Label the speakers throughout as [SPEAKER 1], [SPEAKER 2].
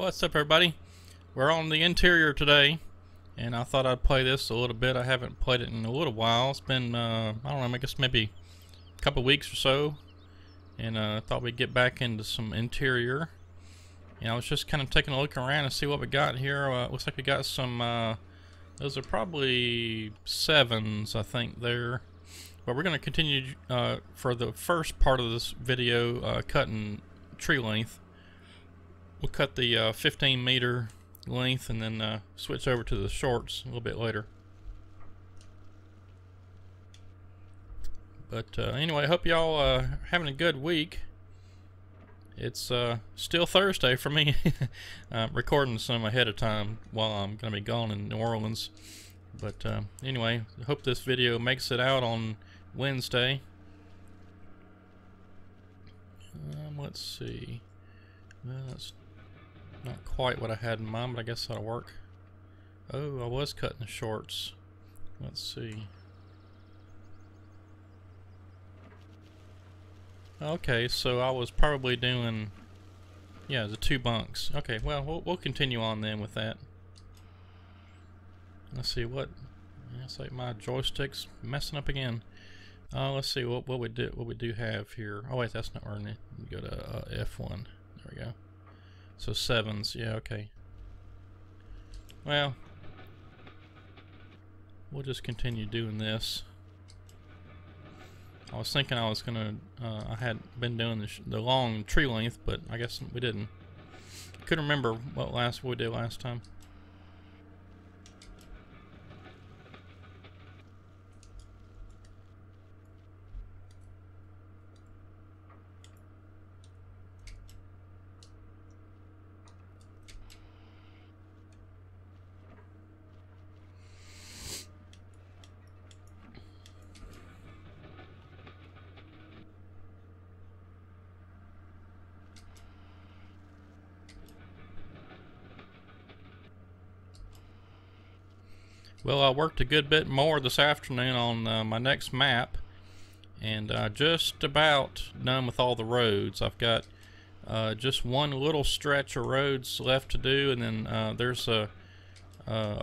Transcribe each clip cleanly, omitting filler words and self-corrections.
[SPEAKER 1] What's up, everybody? We're on the interior today, and I thought I'd play this a little bit. I haven't played it in a little while. It's been, I don't know, I guess maybe a couple weeks or so, and I thought we'd get back into some interior. And I was just kind of taking a look around and see what we got here. Looks like we got some, those are probably 7s, I think, there. But we're going to continue for the first part of this video cutting tree length. We'll cut the 15-meter length and then switch over to the shorts a little bit later. But anyway, I hope y'all having a good week. It's still Thursday for me. I'm recording some ahead of time while I'm going to be gone in New Orleans. But anyway, I hope this video makes it out on Wednesday. Let's see. That's not quite what I had in mind, but I guess that'll work. Oh, I was cutting the shorts. Let's see. Okay, so I was probably doing, yeah, the 2 bunks. Okay, well, we'll continue on then with that. Let's see what. It's like my joystick's messing up again. Let's see what we do have here. Oh wait, that's not where I need to go to F1. There we go. So 7s, yeah, okay. Well, we'll just continue doing this. I was thinking I was gonna, I had been doing the long tree length, but I guess we didn't. Couldn't remember what we did last time. Well, I worked a good bit more this afternoon on my next map, and just about done with all the roads. I've got just one little stretch of roads left to do, and then there's a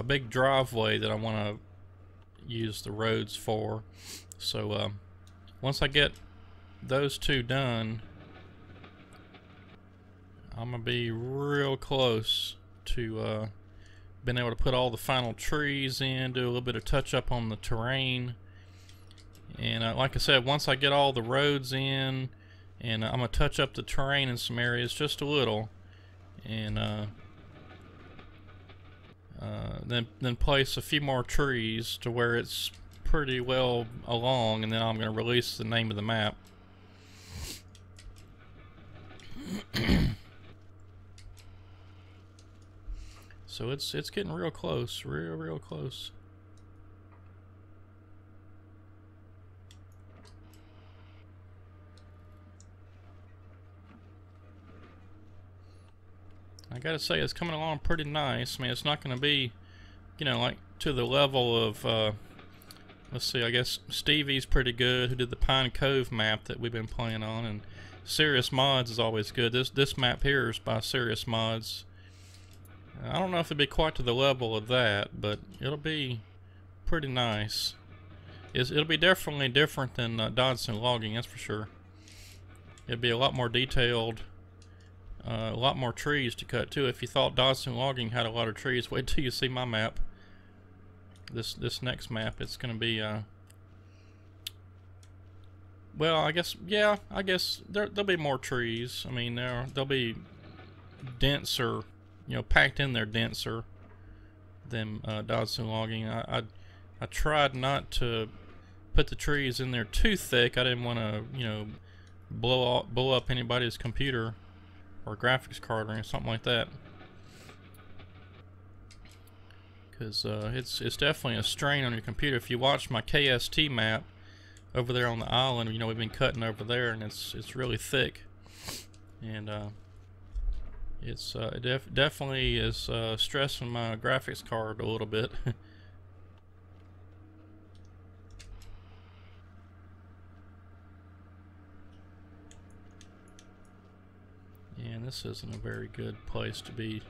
[SPEAKER 1] big driveway that I want to use the roads for. So once I get those 2 done, I'm gonna be real close to been able to put all the final trees in, do a little bit of touch up on the terrain. And like I said, once I get all the roads in, and I'm gonna touch up the terrain in some areas just a little, and then place a few more trees to where it's pretty well along, and then I'm gonna release the name of the map. So it's getting real close, real close. I gotta say, it's coming along pretty nice. I mean, it's not gonna be, you know, like to the level of, let's see, I guess Stevie's pretty good, who did the Pine Cove map that we've been playing on, and Serious Mods is always good. This map here is by Serious Mods. I don't know if it'll be quite to the level of that, but it'll be pretty nice. It'll be definitely different than Dodson Logging, that's for sure. It'll be a lot more detailed, a lot more trees to cut too. If you thought Dodson Logging had a lot of trees, wait till you see my map. This next map, it's going to be, well, I guess, yeah, I guess there'll be more trees. I mean, they'll be denser. You know, packed in there denser than Dodson Logging. I tried not to put the trees in there too thick. I didn't want to, you know, blow up anybody's computer or graphics card or something like that. Because it's definitely a strain on your computer. If you watch my KST map over there on the island, you know, we've been cutting over there, and it's really thick, and it definitely is stressing my graphics card a little bit. And this isn't a very good place to be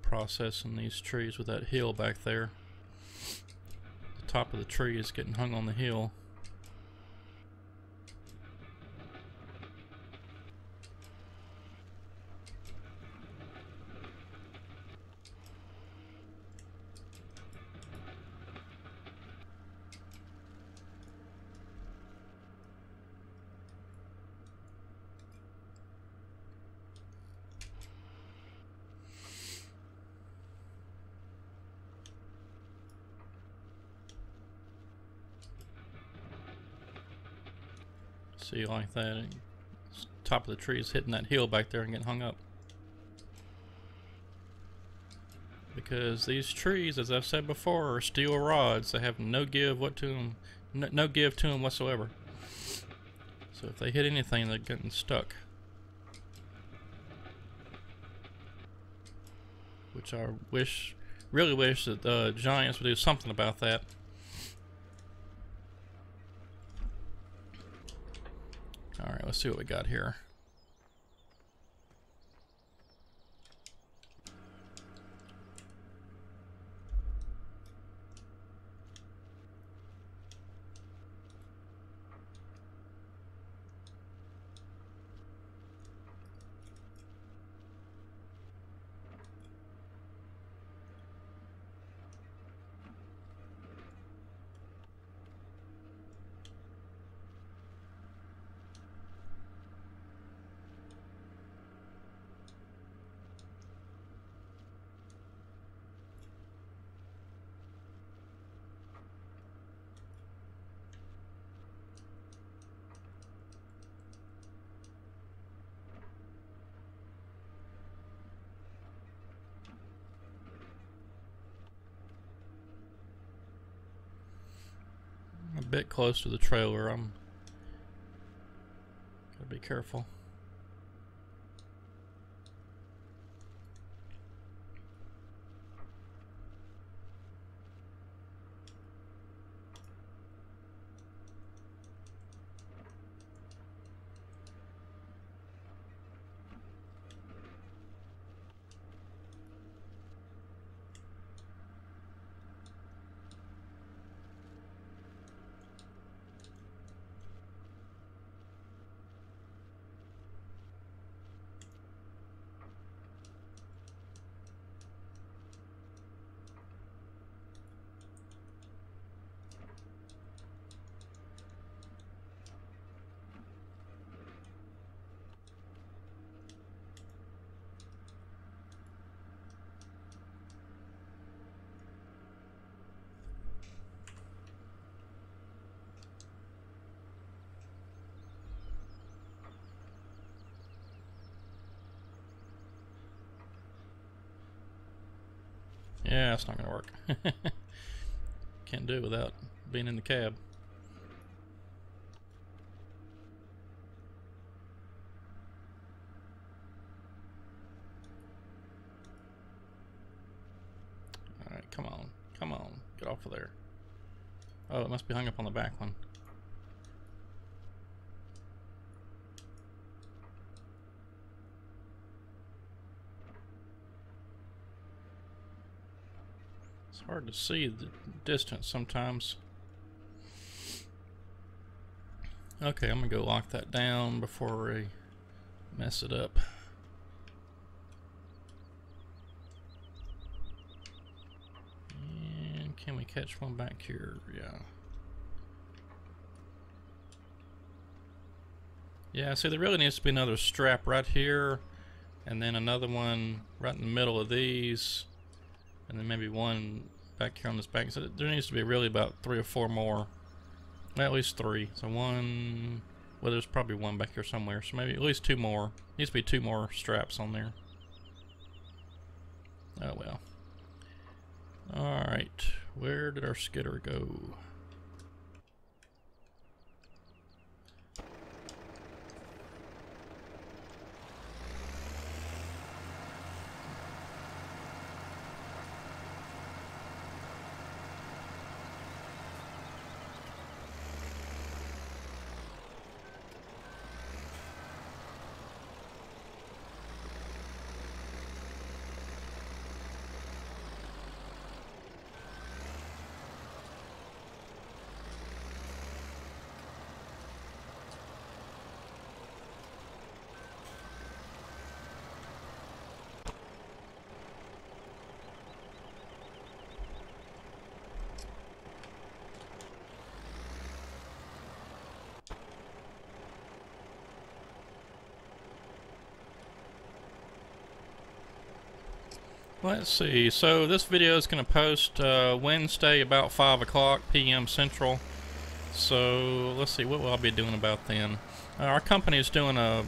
[SPEAKER 1] processing these trees with that hill back there. The top of the tree is getting hung on the hill. See, like that, top of the tree is hitting that hill back there and getting hung up. Because these trees, as I've said before, are steel rods. They have no give to them whatsoever. So if they hit anything, they're getting stuck. Which I really wish that Giants would do something about that. Alright, let's see what we got here. A bit close to the trailer. I'm gotta be careful. Yeah, it's not gonna work. Can't do it without being in the cab. Alright, come on. Come on. Get off of there. Oh, it must be hung up on the back one. It's hard to see the distance sometimes. Okay, I'm gonna go lock that down before we mess it up. And can we catch one back here? Yeah. Yeah, see, there really needs to be another strap right here, and then another one right in the middle of these, and then maybe one back here on this back. So there needs to be really about 3 or 4 more. Well, at least 3. So one, well, there's probably one back here somewhere. So maybe at least 2 more. Needs to be 2 more straps on there. Oh well. Alright, where did our skidder go? Let's see. So this video is going to post Wednesday about 5 o'clock p.m. Central. So let's see, what will I be doing about then? Our company is doing a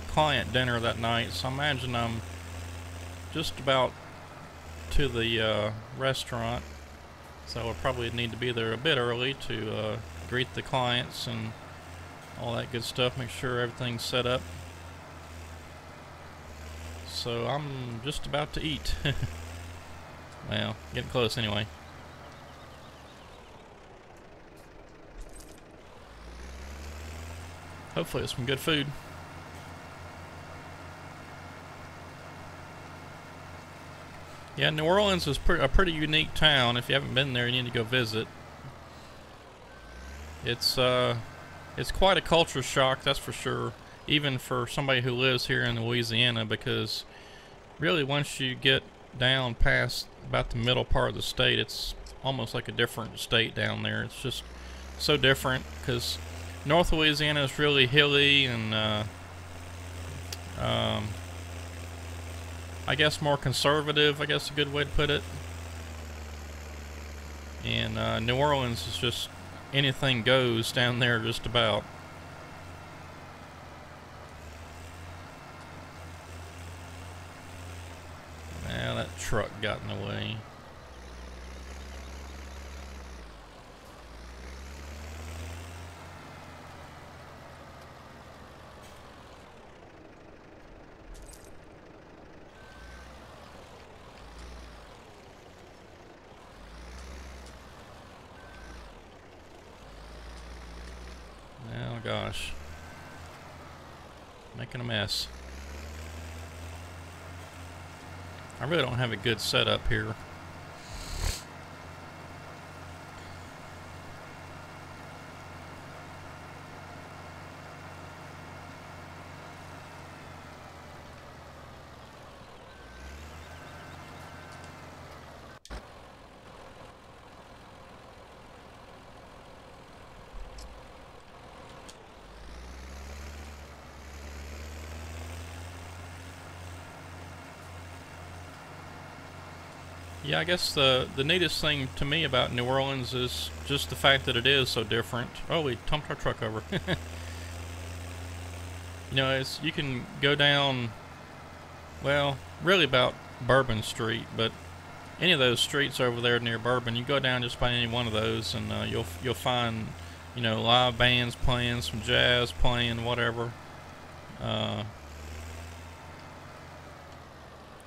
[SPEAKER 1] client dinner that night, so I imagine I'm just about to the restaurant. So I'll probably need to be there a bit early to greet the clients and all that good stuff, make sure everything's set up. So I'm just about to eat. Well, getting close anyway. Hopefully it's some good food. Yeah, New Orleans is a pretty unique town. If you haven't been there, you need to go visit. It's quite a culture shock, that's for sure. Even for somebody who lives here in Louisiana, because really once you get down past about the middle part of the state, it's almost like a different state down there. It's just so different because North Louisiana is really hilly and I guess more conservative, I guess a good way to put it. And New Orleans is just anything goes down there just about. Now that truck got in the way. Oh gosh. Making a mess. I really don't have a good setup here. Yeah, I guess the neatest thing to me about New Orleans is just the fact that it is so different. Oh, we dumped our truck over. You know, you can go down, well, really about Bourbon Street, but any of those streets over there near Bourbon, you go down just by any one of those, and you'll find, you know, live bands playing, some jazz playing, whatever.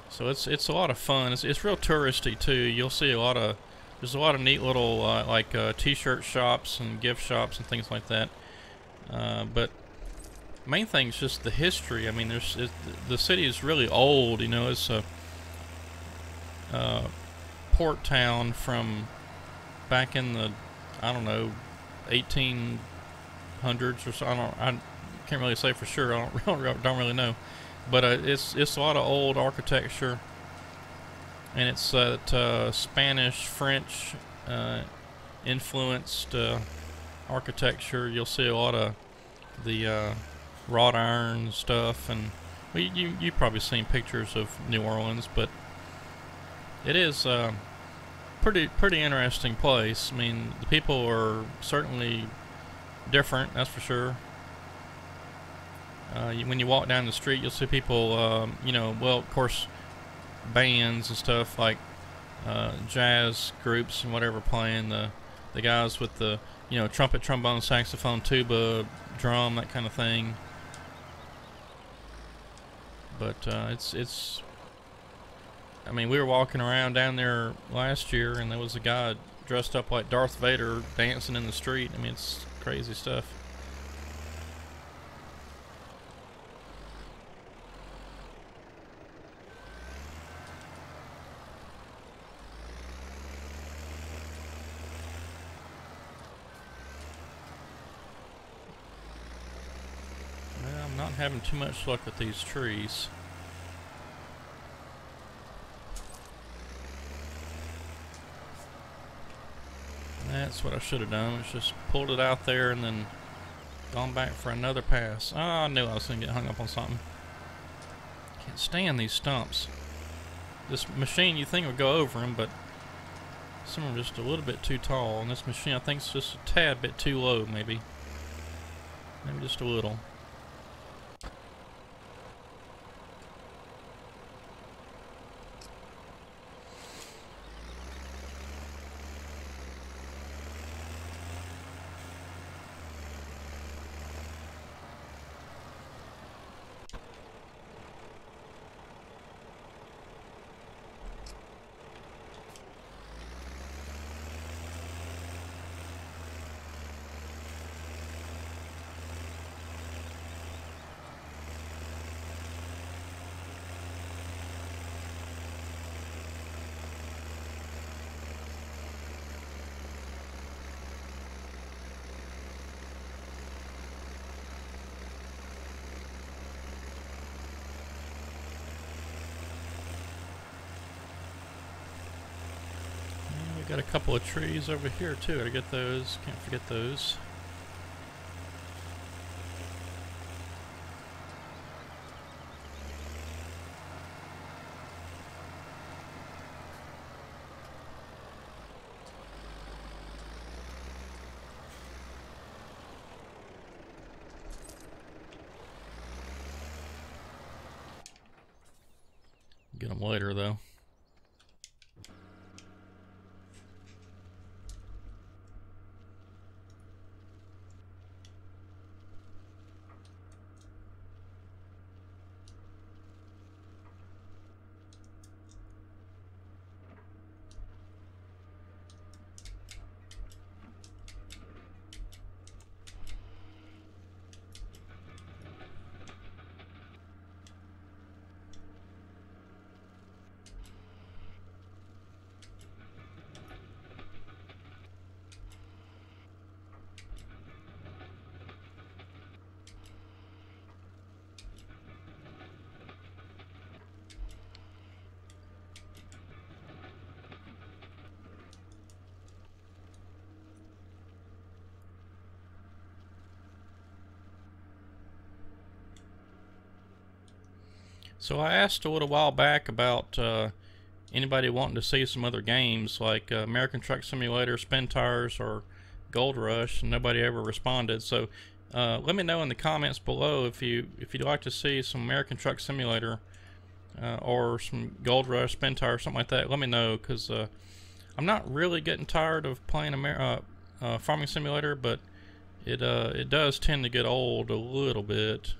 [SPEAKER 1] So it's a lot of fun. It's real touristy too. You'll see there's a lot of neat little like t-shirt shops and gift shops and things like that. But main thing is just the history. I mean, the city is really old. You know, it's a port town from back in the, I don't know, 1800s or so. I can't really say for sure. I don't really know. But it's a lot of old architecture, and it's Spanish, French influenced architecture. You'll see a lot of the wrought iron stuff, and well, you've probably seen pictures of New Orleans, but it is pretty interesting place. I mean, the people are certainly different, that's for sure. When you walk down the street, you'll see people, you know, well, of course, bands and stuff like jazz groups and whatever playing. The guys with the, you know, trumpet, trombone, saxophone, tuba, drum, that kind of thing. But it's. I mean, we were walking around down there last year, and there was a guy dressed up like Darth Vader dancing in the street. I mean, it's crazy stuff. Not having too much luck with these trees. That's what I should have done, was just pulled it out there and then gone back for another pass. Oh, I knew I was going to get hung up on something. Can't stand these stumps. This machine you think would go over them, but some are just a little bit too tall. And this machine I think is just a tad bit too low, maybe. Maybe just a little. Got a couple of trees over here too. I get those. Can't forget those. Get them later though. So I asked a little while back about anybody wanting to see some other games like American Truck Simulator, Spin Tires, or Gold Rush, and nobody ever responded. So let me know in the comments below if you'd like to see some American Truck Simulator or some Gold Rush, Spin Tires, something like that. Let me know, because I'm not really getting tired of playing Farming Simulator, but it does tend to get old a little bit.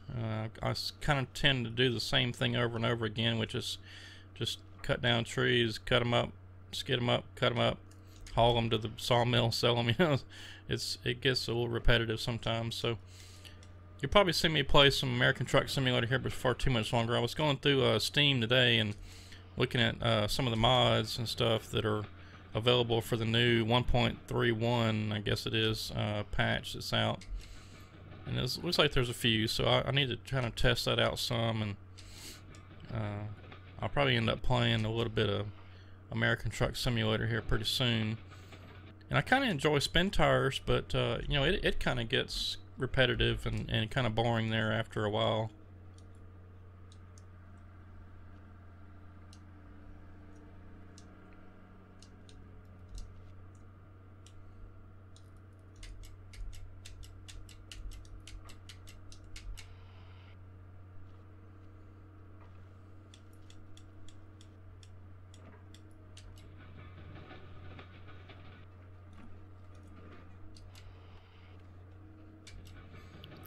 [SPEAKER 1] I kind of tend to do the same thing over and over again, which is just cut down trees, cut them up, skid them up, cut them up, haul them to the sawmill, sell them. You know, it gets a little repetitive sometimes. So you'll probably see me play some American Truck Simulator here before too much longer. I was going through Steam today and looking at some of the mods and stuff that are available for the new 1.31, I guess it is, patch that's out. And it looks like there's a few, so I need to kind of test that out some, and I'll probably end up playing a little bit of American Truck Simulator here pretty soon. And I kind of enjoy Spin Tires, but you know, it kind of gets repetitive and kind of boring there after a while.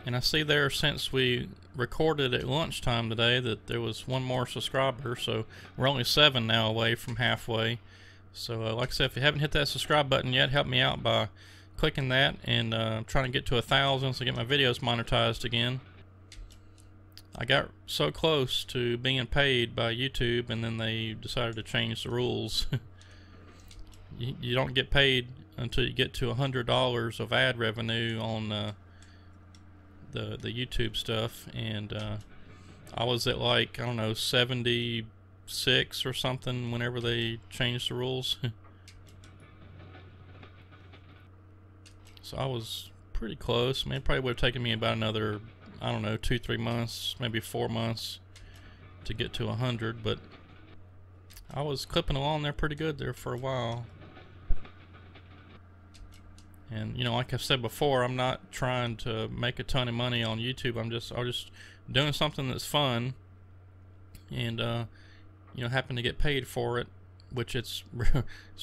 [SPEAKER 1] And I see there, since we recorded at lunchtime today, that there was one more subscriber, so we're only 7 now away from halfway. So like I said, if you haven't hit that subscribe button yet, help me out by clicking that, and trying to get to 1,000 so I get my videos monetized again. I got so close to being paid by YouTube, and then they decided to change the rules. You don't get paid until you get to $100 of ad revenue on the YouTube stuff, and I was at, like, I don't know, 76 or something whenever they changed the rules. So I was pretty close. I mean, it probably would have taken me about another, I don't know, 2-3 months, maybe 4 months to get to 100, but I was clipping along there pretty good there for a while. And you know, like I've said before, I'm not trying to make a ton of money on YouTube. I'm just doing something that's fun, and you know, happen to get paid for it, which it's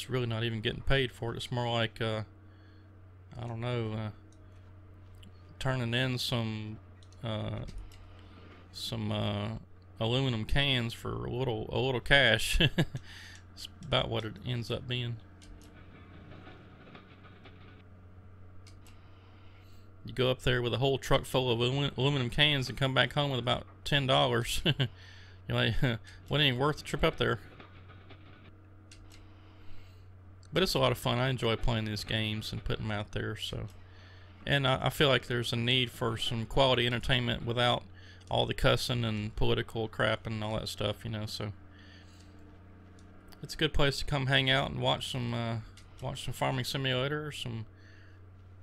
[SPEAKER 1] really not even getting paid for it. It's more like I don't know, turning in some aluminum cans for a little cash. It's about what it ends up being. You go up there with a whole truck full of aluminum cans and come back home with about $10. You're like, wasn't even worth the trip up there. But it's a lot of fun. I enjoy playing these games and putting them out there. So, and I feel like there's a need for some quality entertainment without all the cussing and political crap and all that stuff, you know. So it's a good place to come hang out and watch some Farming Simulator, some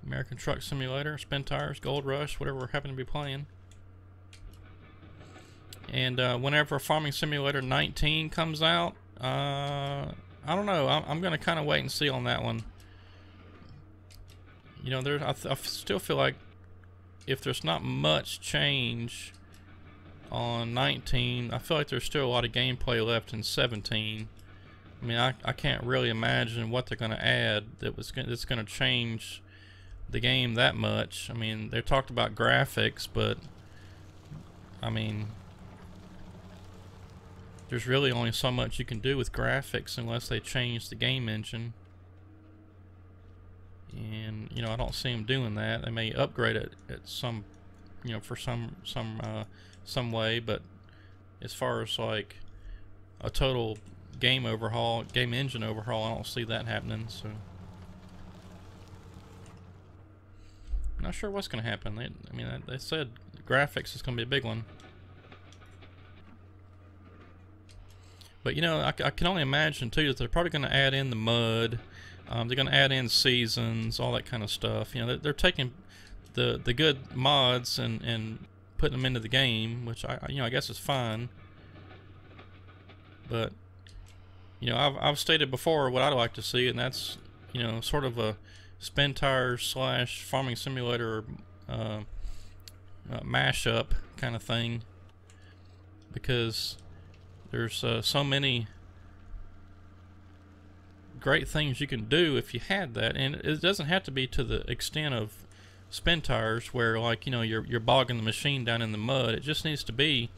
[SPEAKER 1] American Truck Simulator, Spin Tires, Gold Rush, whatever we're happen to be playing. And whenever Farming Simulator 19 comes out, I don't know. I'm gonna kind of wait and see on that one. You know, I still feel like if there's not much change on 19, I feel like there's still a lot of gameplay left in 17. I mean, I can't really imagine what they're gonna add that's gonna change the game that much. I mean, they talked about graphics, but I mean, there's really only so much you can do with graphics unless they change the game engine. And you know, I don't see them doing that. They may upgrade it at some, you know, for some way, but as far as like a total game engine overhaul, I don't see that happening. So not sure what's going to happen. I mean, they said graphics is going to be a big one. But you know, I can only imagine too that they're probably going to add in the mud. They're going to add in seasons, all that kind of stuff. You know, they're taking the good mods and putting them into the game, which I guess is fine. But you know, I've stated before what I'd like to see, and that's, you know, sort of a Spin Tires / Farming Simulator mashup kind of thing, because there's so many great things you can do if you had that, and it doesn't have to be to the extent of Spin Tires where, like, you know, you're bogging the machine down in the mud. It just needs to be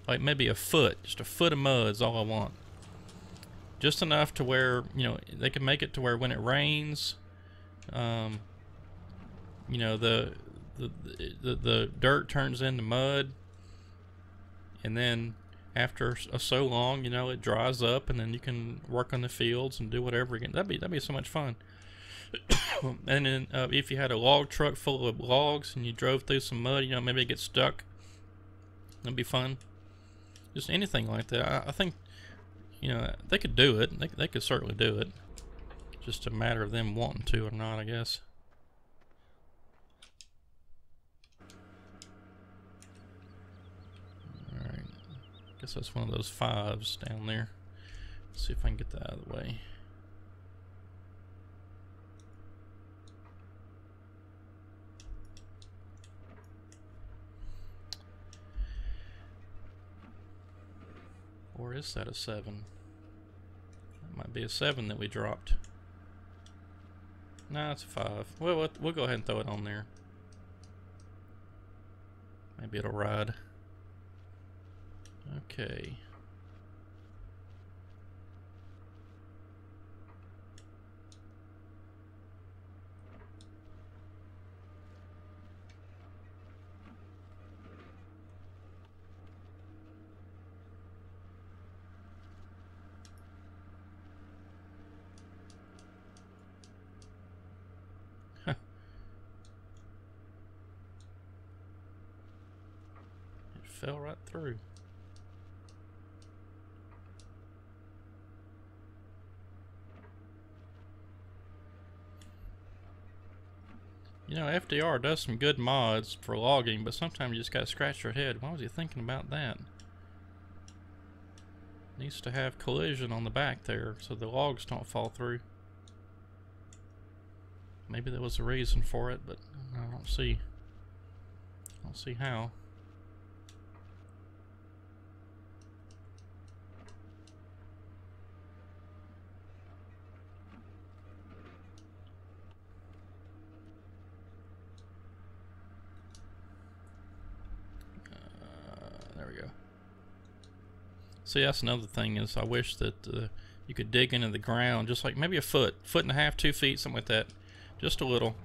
[SPEAKER 1] like maybe just a foot of mud is all I want, just enough to where, you know, they can make it to where when it rains, you know, the dirt turns into mud, and then after so long, you know, it dries up, and then you can work on the fields and do whatever again. That'd be so much fun. And then if you had a log truck full of logs and you drove through some mud, you know, maybe it gets stuck. That'd be fun. Just anything like that. I think, you know, they could do it. They could certainly do it. Just a matter of them wanting to or not, I guess. Alright. Guess that's one of those 5s down there. Let's see if I can get that out of the way. Or is that a 7? That might be a 7 that we dropped. No, it's a 5. Well, we'll go ahead and throw it on there. Maybe it'll ride. Okay. Huh. It fell right through. You know, FDR does some good mods for logging, but sometimes you just gotta scratch your head. Why was he thinking about that? needs to have collision on the back there so the logs don't fall through. Maybe there was a reason for it, but I don't see how. There we go. See, that's another thing is I wish that you could dig into the ground just like maybe a foot and a half, 2 feet, something like that. Just a little.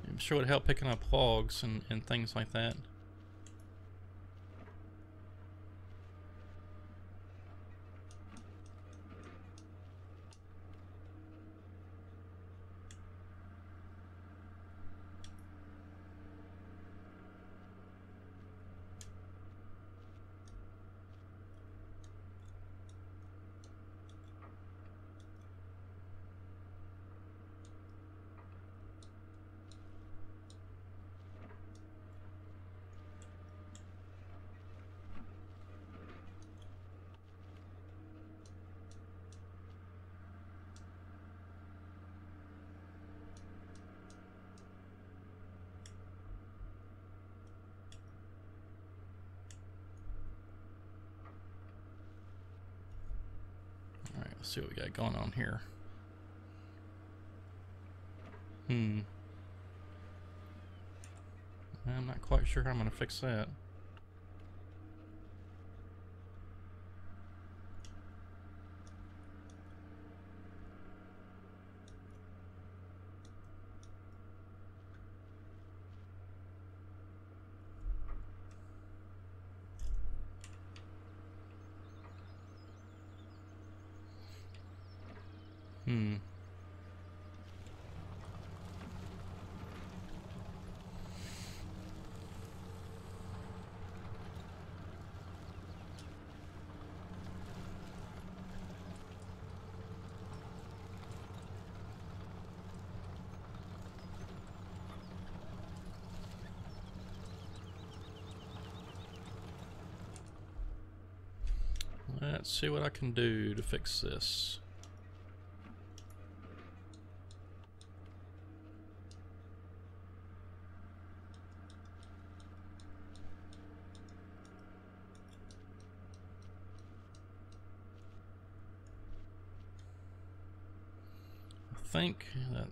[SPEAKER 1] I'm sure it would help picking up logs and things like that. Alright, let's see what we got going on here. I'm not quite sure how I'm going to fix that. Let's see what I can do to fix this. I think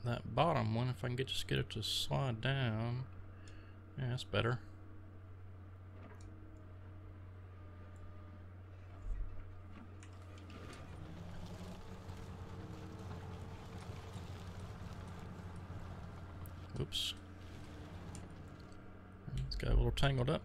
[SPEAKER 1] that bottom one, if I can just get it to slide down, yeah, that's better. Oops. It's got a little tangled up.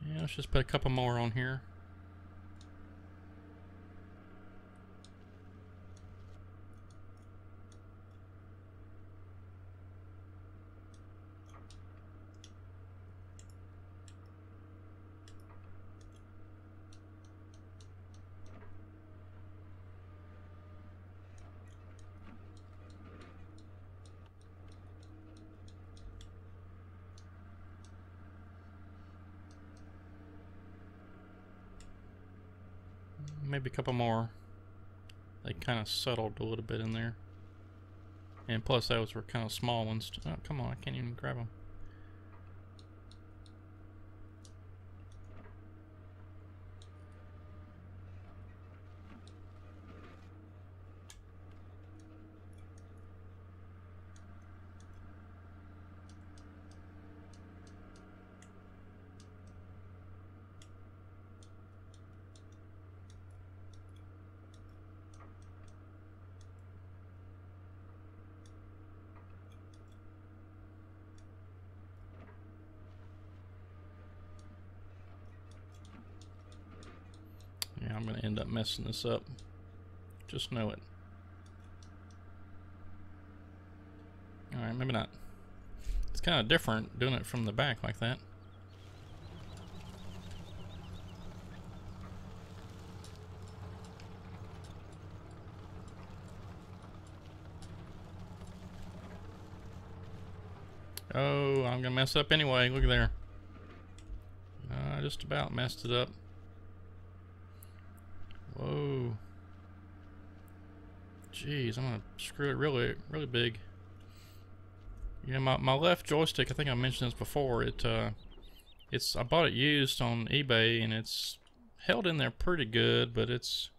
[SPEAKER 1] Yeah, let's just put a couple more on here. Maybe a couple more. They kind of settled a little bit in there. And plus those were kind of small ones. Oh, come on, I can't even grab them. Yeah, I'm going to end up messing this up. Just know it. Alright, maybe not. It's kind of different doing it from the back like that. Oh, I'm gonna mess up anyway. Look at there. I just about messed it up. Whoa. Jeez, I'm gonna screw it really, really big. Yeah, my left joystick, I think I mentioned this before, I bought it used on eBay and it's held in there pretty good, but it's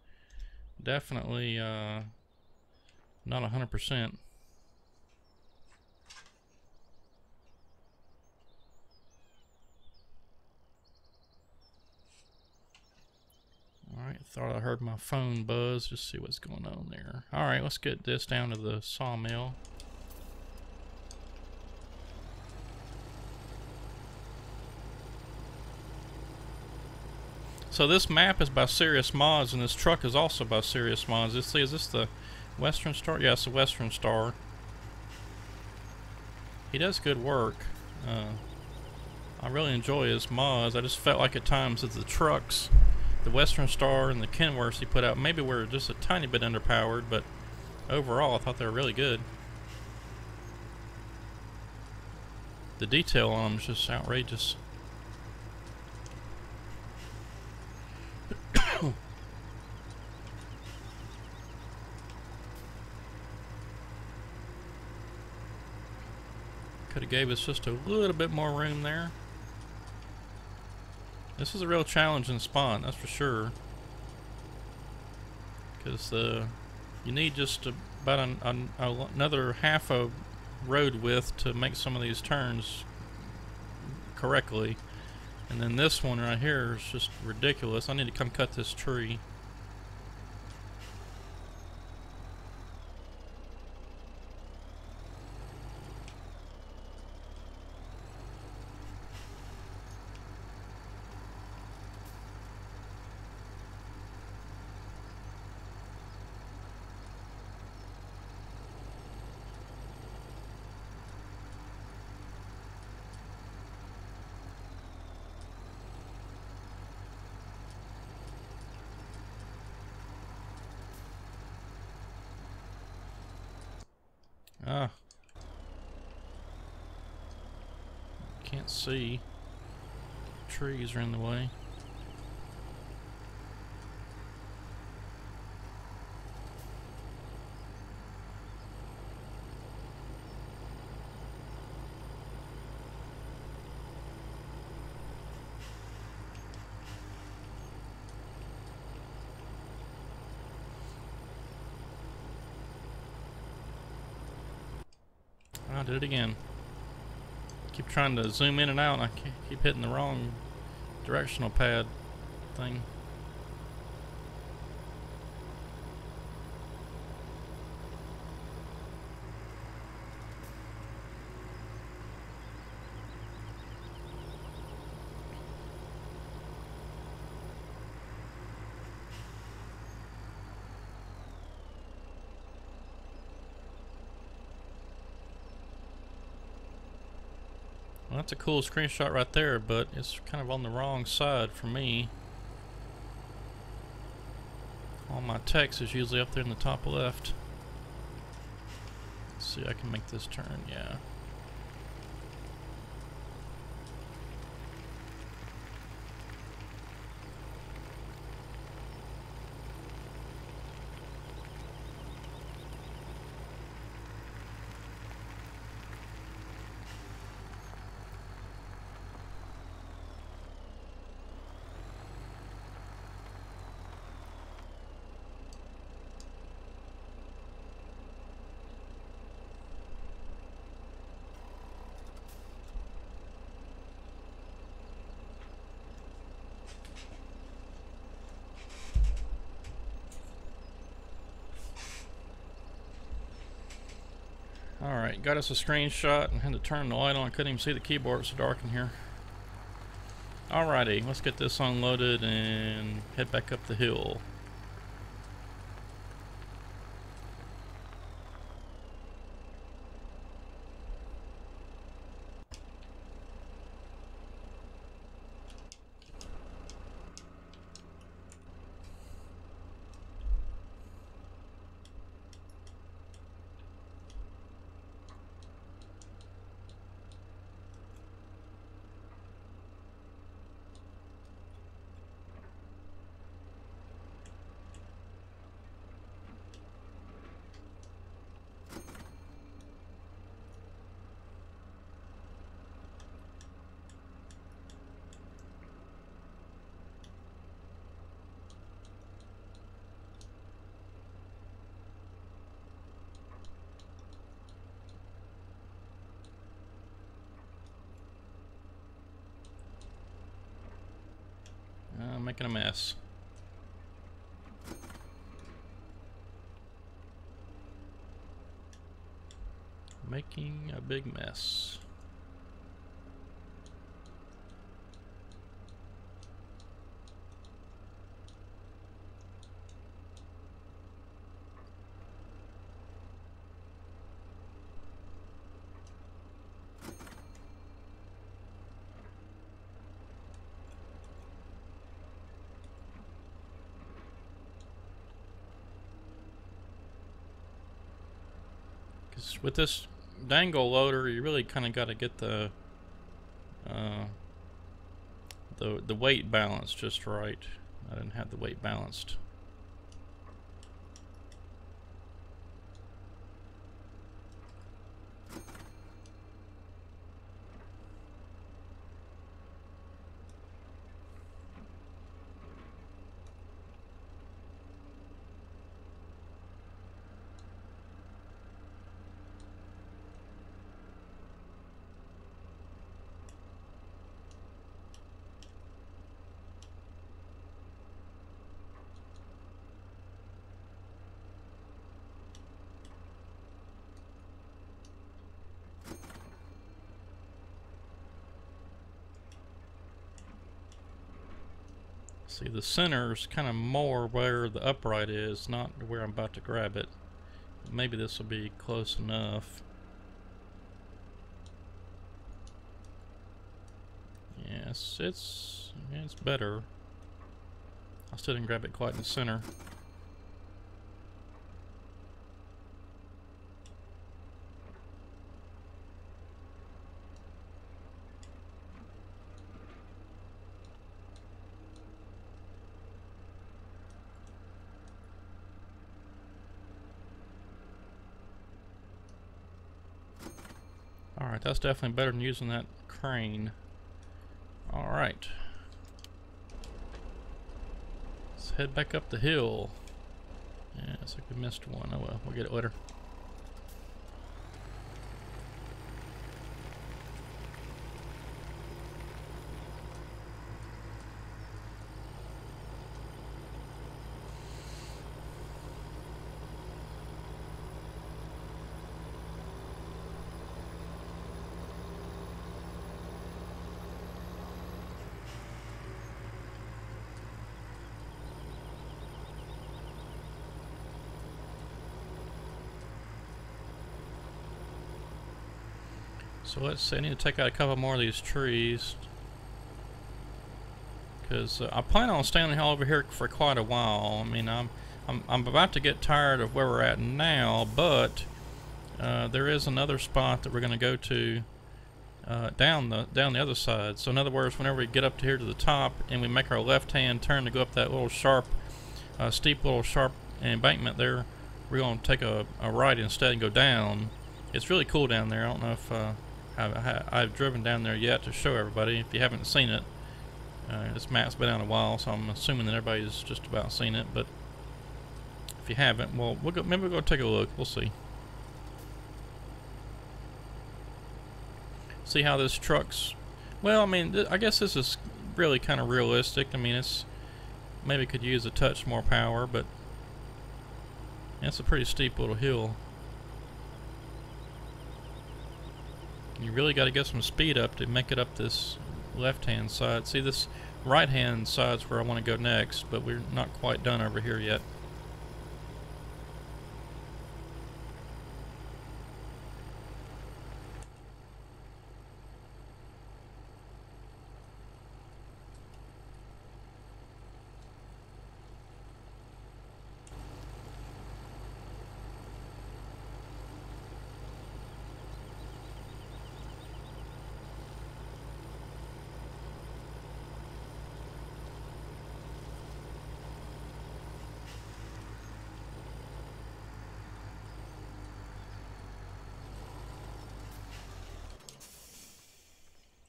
[SPEAKER 1] definitely not 100%. Alright, thought I heard my phone buzz, just see what's going on there. Alright, let's get this down to the sawmill. So this map is by Serious Mods, and this truck is also by Serious Mods. Let's see, is this the Western Star? Yeah, it's the Western Star. He does good work. I really enjoy his mods. I just felt like at times that the trucks, the Western Star and the Kenworths he put out, maybe were just a tiny bit underpowered, but overall I thought they were really good. The detail on them is just outrageous. Could have gave us just a little bit more room there. This is a real challenging spot, that's for sure. Because you need just about another half a road width to make some of these turns correctly. And then this one right here is just ridiculous. I need to come cut this tree. Ah. Can't see. Trees are in the way. I did it again. Keep trying to zoom in and out, and I keep hitting the wrong directional pad thing. Well, that's a cool screenshot right there, but it's kind of on the wrong side for me. All my text is usually up there in the top left. Let's see, I can make this turn, yeah. Alright, got us a screenshot and had to turn the light on. I couldn't even see the keyboard, it's so dark in here. Alrighty, let's get this unloaded and head back up the hill. making a mess. Making a big mess. Because with this dangle loader, you really kind of got to get the weight balance just right. I didn't have the weight balanced. See, the center's kind of more where the upright is, not where I'm about to grab it. Maybe this will be close enough. Yes, it's better. I still didn't grab it quite in the center. Alright, that's definitely better than using that crane. Alright. Let's head back up the hill. Yeah, it's like we missed one. Oh well, we'll get it later. So let's see, I need to take out a couple more of these trees, because I plan on staying over here for quite a while. I mean, I'm about to get tired of where we're at now, but there is another spot that we're going to go to down the other side. So in other words, whenever we get up to here to the top and we make our left-hand turn to go up that little sharp, steep little sharp embankment there, we're going to take a right instead and go down. It's really cool down there. I don't know if I've driven down there yet to show everybody. If you haven't seen it, this map's been out a while, so I'm assuming that everybody's just about seen it. But if you haven't, well, maybe we'll go take a look. We'll see. See how this truck's. Well, I mean, I guess this is really kind of realistic. I mean, it's maybe could use a touch more power, but it's a pretty steep little hill. You really got to get some speed up to make it up this left-hand side. See, this right-hand side's where I want to go next, but we're not quite done over here yet.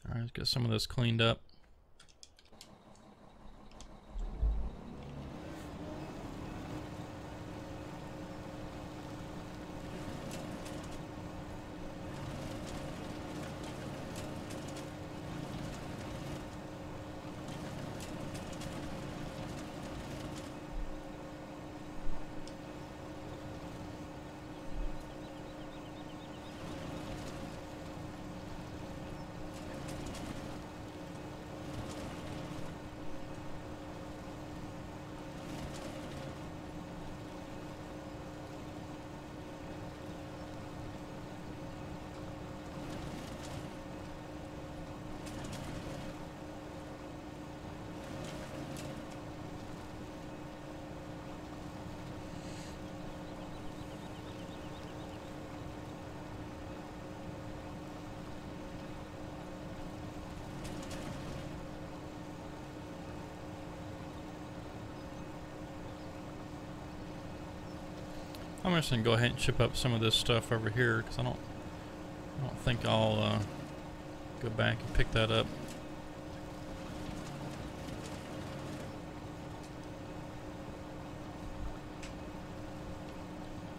[SPEAKER 1] Alright, let's get some of this cleaned up. I'm just gonna go ahead and chip up some of this stuff over here because I don't think I'll go back and pick that up.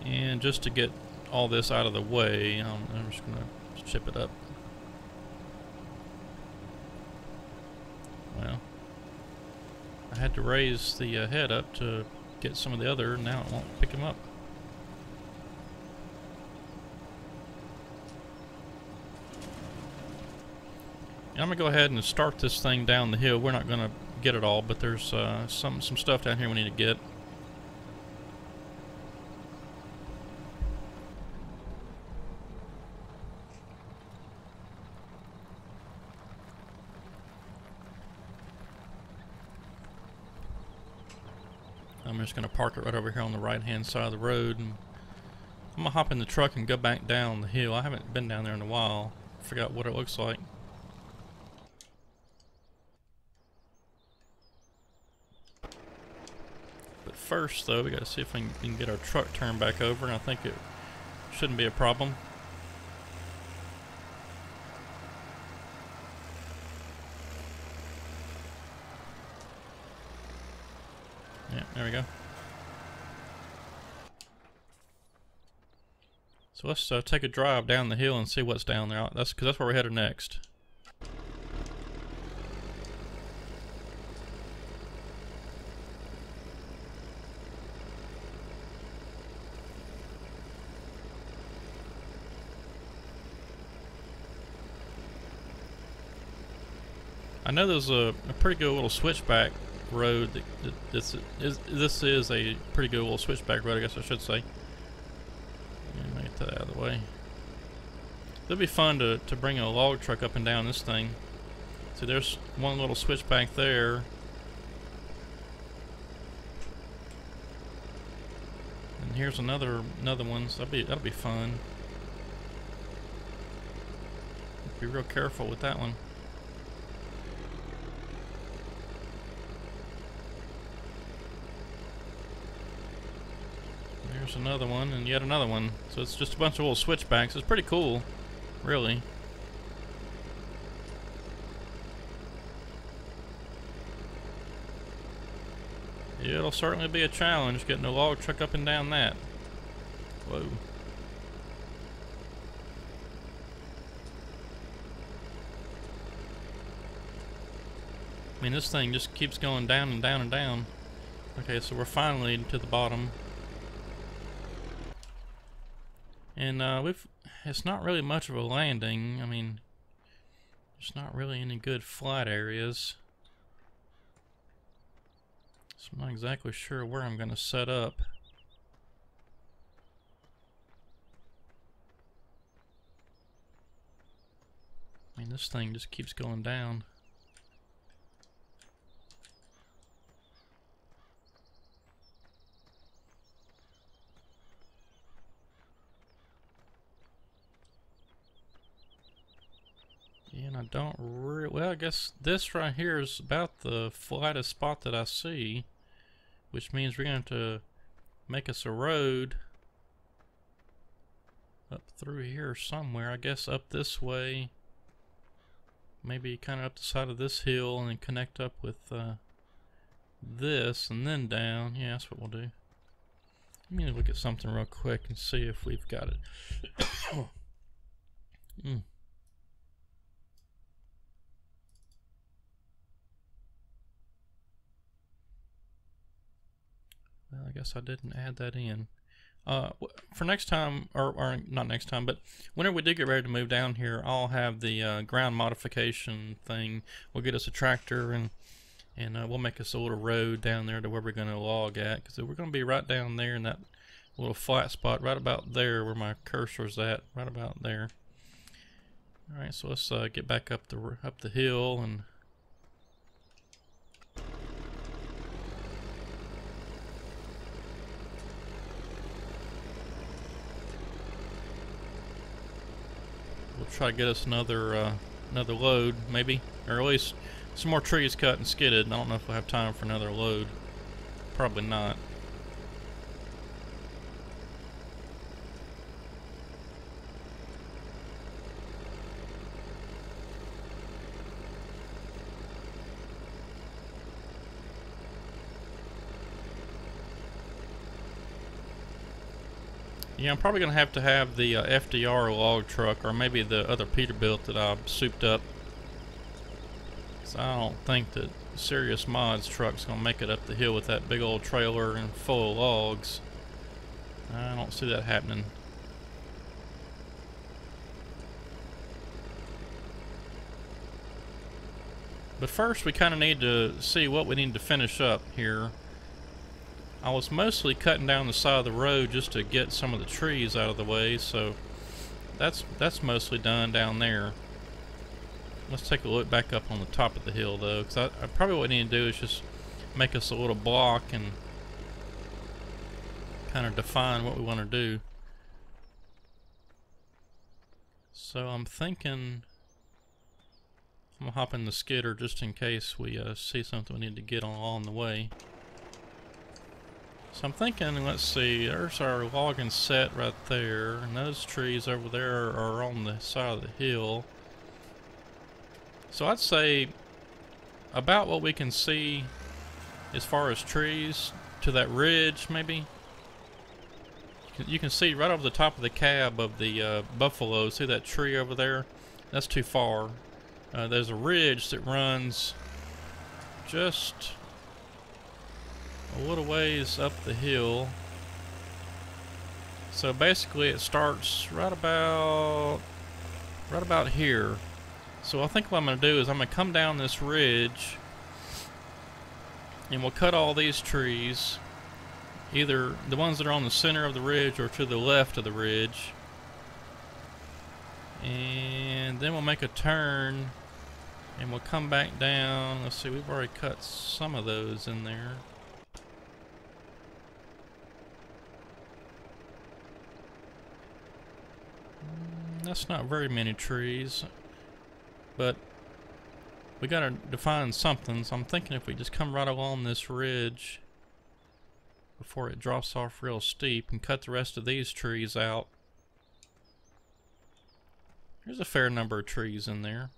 [SPEAKER 1] And just to get all this out of the way, I'm just gonna chip it up. Well, I had to raise the head up to get some of the other, now it won't pick them up. And I'm gonna go ahead and start this thing down the hill. We're not gonna get it all, but there's some stuff down here we need to get. I'm just going to park it right over here on the right hand side of the road, and I'm going to hop in the truck and go back down the hill. I haven't been down there in a while. I forgot what it looks like. But first though, we got to see if we can get our truck turned back over, and I think it shouldn't be a problem. Yeah, there we go. So let's take a drive down the hill and see what's down there. That's because that's where we're headed next. I know there's a pretty good little switchback road. This is a pretty good little switchback road, I guess I should say. Let me get that out of the way. It'll be fun to bring a log truck up and down this thing. See, there's one little switchback there. And here's another one. So that'll be fun. Be real careful with that one. There's another one, and yet another one. So it's just a bunch of little switchbacks. It's pretty cool, really. Yeah, it'll certainly be a challenge getting a log truck up and down that. Whoa. I mean, this thing just keeps going down and down and down. Okay, so we're finally to the bottom. And it's not really much of a landing. I mean, there's not really any good flat areas. So I'm not exactly sure where I'm going to set up. I mean, this thing just keeps going down. And I don't really, well, I guess this right here is about the flattest spot that I see, which means we're going to make us a road up through here somewhere. I guess up this way, maybe kind of up the side of this hill and then connect up with this and then down. Yeah, that's what we'll do. Let me look at something real quick and see if we've got it. Well, I guess I didn't add that in. For next time, or not next time, but whenever we do get ready to move down here, I'll have the ground modification thing. We'll get us a tractor and we'll make us a little road down there to where we're going to log at, because we're going to be right down there in that little flat spot, right about there where my cursor's at, right about there. All right, so let's get back up the hill and. We'll try to get us another load, maybe, or at least some more trees cut and skidded. I don't know if we'll have time for another load. Probably not. Yeah, I'm probably going to have the FDR log truck, or maybe the other Peterbilt that I souped up. So I don't think that Serious Mods truck's going to make it up the hill with that big old trailer and full of logs. I don't see that happening. But first we kind of need to see what we need to finish up here. I was mostly cutting down the side of the road just to get some of the trees out of the way, so that's mostly done down there. Let's take a look back up on the top of the hill though, because I probably what we need to do is just make us a little block and kind of define what we want to do. So I'm thinking I'm gonna hop in the skidder just in case we see something we need to get on along the way. So I'm thinking, let's see, there's our logging set right there, and those trees over there are on the side of the hill. So I'd say about what we can see as far as trees to that ridge, maybe. You can see right over the top of the cab of the Buffalo, see that tree over there? That's too far. There's a ridge that runs just a little ways up the hill. So basically it starts right about here. So I think what I'm going to do is I'm going to come down this ridge and we'll cut all these trees, either the ones that are on the center of the ridge or to the left of the ridge, and then we'll make a turn and we'll come back down. Let's see, we've already cut some of those in there. That's not very many trees, but we gotta define something, so I'm thinking if we just come right along this ridge before it drops off real steep and cut the rest of these trees out. There's a fair number of trees in there.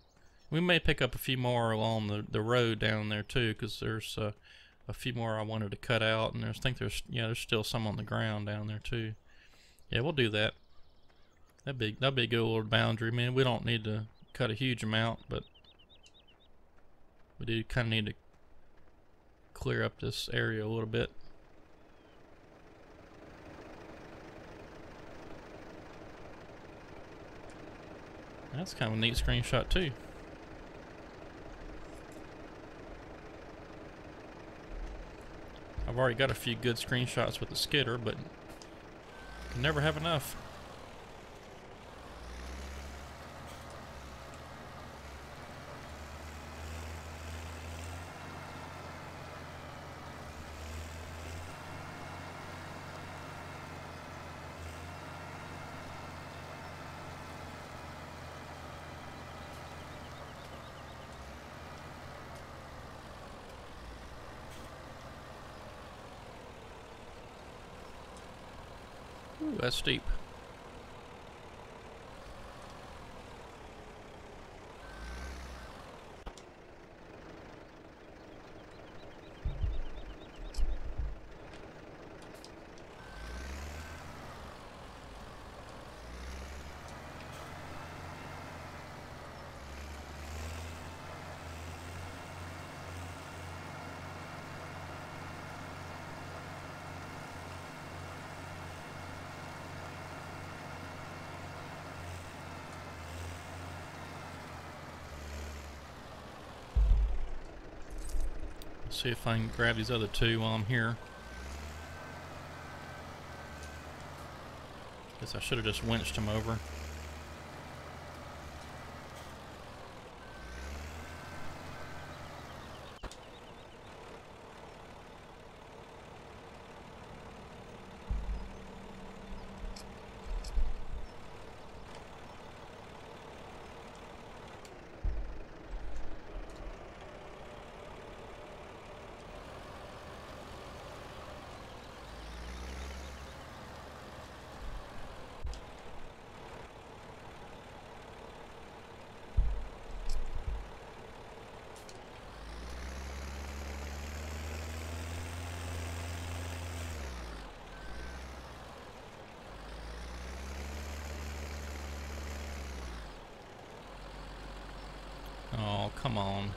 [SPEAKER 1] We may pick up a few more along the road down there too, because there's a few more I wanted to cut out, and I think there's still some on the ground down there too. Yeah, we'll do that. That'd be a good little boundary. Man, we don't need to cut a huge amount, but we do kind of need to clear up this area a little bit. That's kind of a neat screenshot too. I've already got a few good screenshots with the skidder, but you can never have enough. Ooh, that's steep. See if I can grab these other two while I'm here. Guess I should have just winched them over. come on.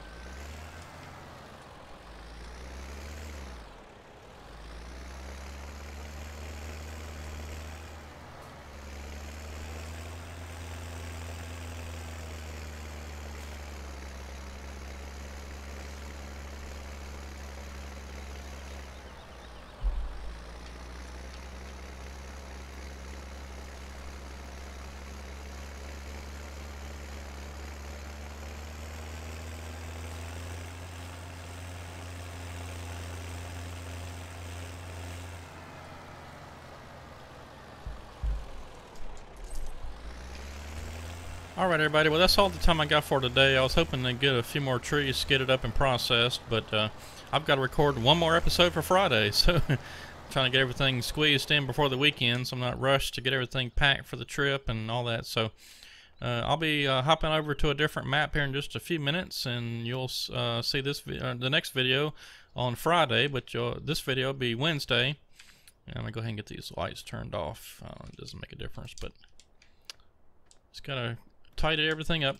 [SPEAKER 1] Alright everybody, well that's all the time I got for today. I was hoping to get a few more trees, get it up and processed, but I've got to record one more episode for Friday, so trying to get everything squeezed in before the weekend, so I'm not rushed to get everything packed for the trip and all that. So I'll be hopping over to a different map here in just a few minutes, and you'll see this the next video on Friday, but this video will be Wednesday. And I'm going to go ahead and get these lights turned off. It doesn't make a difference, but just got to tidy everything up.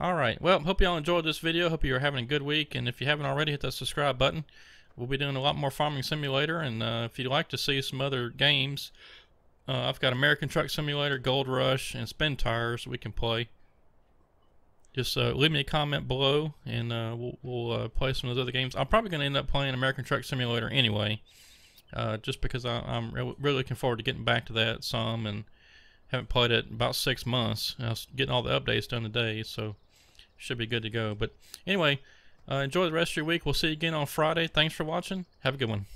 [SPEAKER 1] Alright, well, hope y'all enjoyed this video. Hope you're having a good week, and if you haven't already, hit that subscribe button. We'll be doing a lot more Farming Simulator, and if you'd like to see some other games, I've got American Truck Simulator, Gold Rush, and Spin Tires we can play. Just leave me a comment below, and we'll play some of those other games. I'm probably going to end up playing American Truck Simulator anyway, just because I'm really looking forward to getting back to that some, and haven't played it in about 6 months. I was getting all the updates done today, so should be good to go. But anyway, enjoy the rest of your week. We'll see you again on Friday. Thanks for watching. Have a good one.